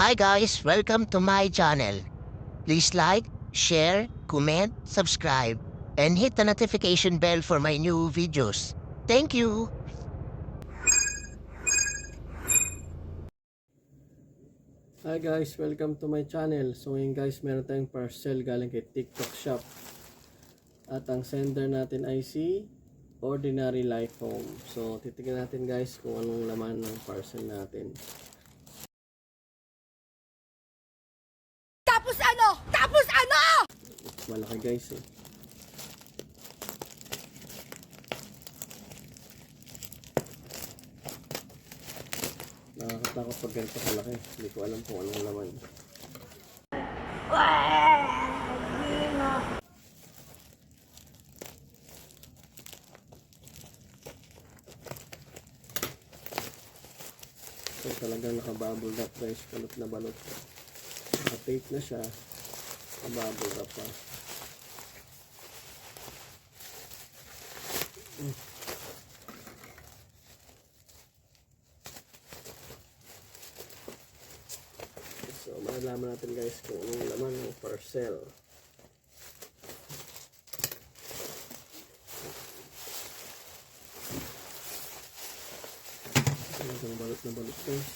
Hi guys, welcome to my channel. Please like, share, comment, subscribe, and hit the notification bell for my new videos. Thank you! Hi guys, welcome to my channel. So ngayon guys, meron tayong parcel galing kay TikTok Shop. At ang sender natin ay si Ordinary Life Home. So titignan natin guys kung anong laman ng parcel natin. Tapos ano? Tapos ano? Malaki guys eh. Nakakatakot pag ganito kalaki. Hindi ko alam kung anong laman. So talagang nakabubble wrap guys. Balot na balot. Naka-tape na siya. Nakabubble wrap pa. So malalaman natin guys kung anong laman ng parcel. Talagang balot na balot guys.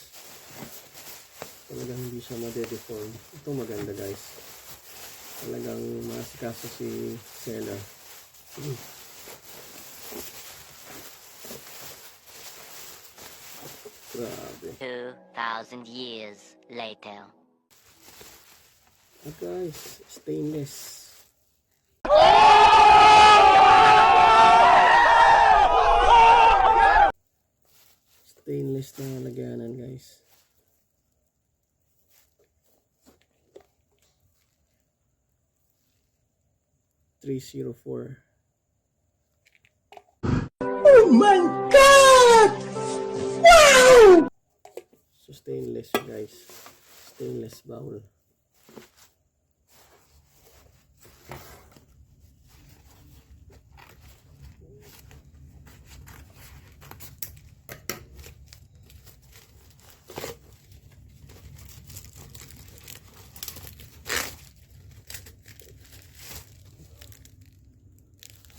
Talagang hindi siya made-deform. Ito maganda guys. Talagang masikaso si seller. Grabe. 2,000 years later. At guys, stainless. Stainless na lagyanan guys. $304. Oh my God! Wow! So stainless guys. Stainless bowl.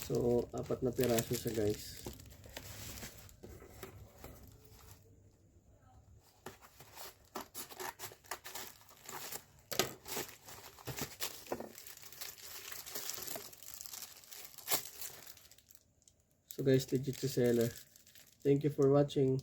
So, 4 na piraso siya guys. So guys, legit si seller. Thank you for watching.